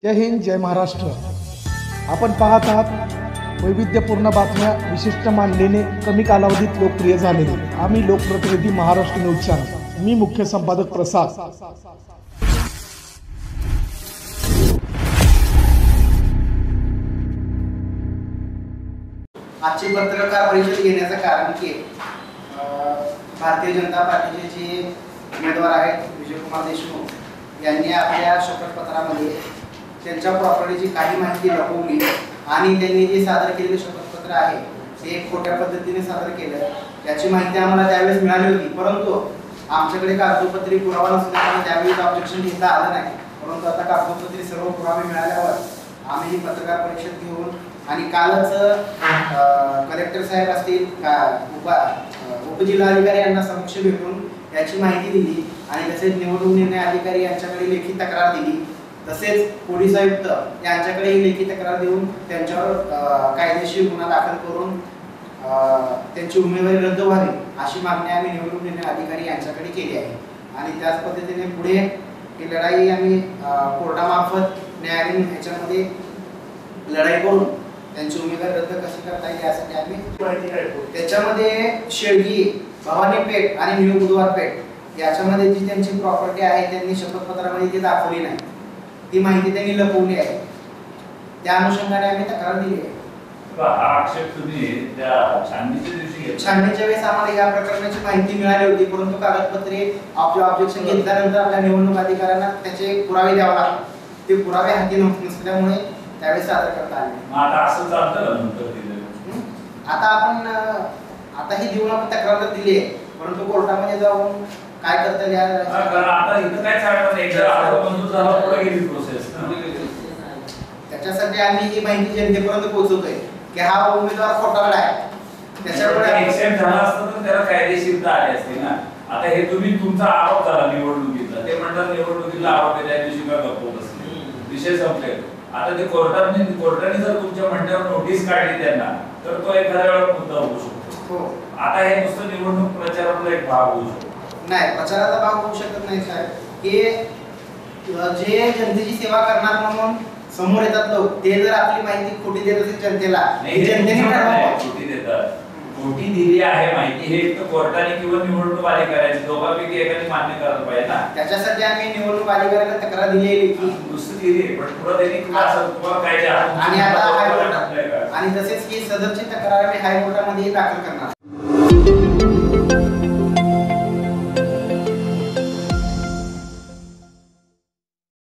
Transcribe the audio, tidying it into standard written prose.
जय हिंद, जय महाराष्ट्र। आपण पाहत आहात वैविध्यपूर्ण बातम्या विशिष्ट मांडणीने कमी कालावधीत लोकप्रिय झालेले आम्ही लोकप्रतिनिधी महाराष्ट्र न्यूज चॅनल। मी मुख्य संपादक प्रसाद। आजची पत्रकार परिषद घेण्याचं कारण की भारतीय जनता पार्टीचे जे उमेदवार आहेत विजयकुमार देशमुख यांनी आपल्या शपथपत्रामध्ये त्यांच्या प्रॉपर्टीची काही माहिती लपवली आणि त्यांनी जे सादर केलेले शपथपत्र आहे ते खोट्या पद्धतीने सादर केलं। याची माहिती आम्हाला त्यावेळेस मिळाली होती, परंतु आमच्याकडे कागदोपत्री पुरावा नसल्यामुळे त्यावेळी ऑब्जेक्शन घेता आलं नाही। परंतु आता कागदोपत्री सर्व पुरावे मिळाल्यावर आम्ही पत्रकार परिषद घेऊन आणि कालच कलेक्टर साहेब असतील उपजिल्हाधिकारी यांना समक्ष भेटून याची माहिती दिली आणि तसेच निवडणूक निर्णय अधिकारी यांच्याकडे लेखी तक्रार दिली, तसेच पोलीस आयुक्त यांच्याकडे लेखी तक्रार देऊन त्यांच्यावर कायदेशीर गुन्हा दाखल करून त्यांची उमेदवारी रद्द व्हावी अशी मागणी आम्ही निवडणूक निर्णय अधिकारी यांच्याकडे केली आहे। आणि त्याच पद्धतीने पुढे ही लढाई आम्ही कोर्टामार्फत न्यायालयीन ह्याच्यामध्ये लढाई करून त्यांची उमेदवारी रद्द कशी करता येईल यासाठी आम्ही त्याच्यामध्ये शेळगी, भवानीपेठ आणि न्यू बुधवारपेठ याच्यामध्ये जी त्यांची प्रॉपर्टी आहे त्यांनी शपथपत्रामध्ये ती दाखवली नाही, ती माहिती त्यांनी लपवली आहे। त्या अनुषंगाने आम्ही तक्रार दिली आहे। आक्षेप तुम्ही त्या छाननीच्या दिवशी घेतला? छाननीच्या वेळेस आम्हाला या प्रकरणाची माहिती मिळाली होती, परंतु कागदपत्रे ऑब्जेक्शन घेतल्यानंतर आपल्या निवडणूक अधिकाऱ्यांना त्याचे पुरावे द्यावे लागतात। ते पुरावे हाती नसल्यामुळे त्यावेळेस सादर करता आले। आता असं चालतं का नंतर दिलं? आता आपण आता ही देऊन आपण तक्रार दिली आहे, परंतु कोर्टामध्ये जाऊन काय करता येईल आता इथं काय चालणार नाही, एकदा अर्ज मंजूर झाला पुढे गेली प्रोसेस। त्याच्यासाठी आम्ही ही माहिती जनतेपर्यंत पोहोचवतोय की हा उमेदवार खोटारडा आहे। त्याच्यामुळे एक्सेप्ट झाला असतं तर त्याला कायदेशीरता आली असते ना। आता हे तुम्ही तुमचा आरोप झाला निवडणुकीतला, ते म्हणतात निवडणुकीतला आरोप आहे त्या दिवशी काय गप्प बसले, विषय संपले। आता ते कोर्टाने जर तुमच्या म्हणण्यावर नोटीस काढली त्यांना तर तो एखाद्या वेळेला मुद्दा होऊ शकतो। आता हे नुसतं निवडणूक प्रचारातला एक भाग होऊ शकतो। नाही, प्रचाराचा भाग होऊ शकत नाही साहेब। की जे जनतेची सेवा करणार म्हणून समोर येतात लोक, ते जर आपली माहिती खोटी देत असेल जनतेला, जनतेने ठरवावं। खोटी देतात, खोटी दिली आहे माहिती, हे एक तर कोर्टाने किंवा निवडणूक अधिकाऱ्याने दोघांपैकी एकाने मान्य करायला पाहिजे ना। त्याच्यासाठी आम्ही निवडणूक अधिकाऱ्याला तक्रार दिली आहे की दुसरी दिली, पण पुढे त्यांनी तुम्हाला काय आणि आता हायकोर्टात आणि तसेच की सदरची तक्रार आम्ही हायकोर्टामध्ये दाखल करणार।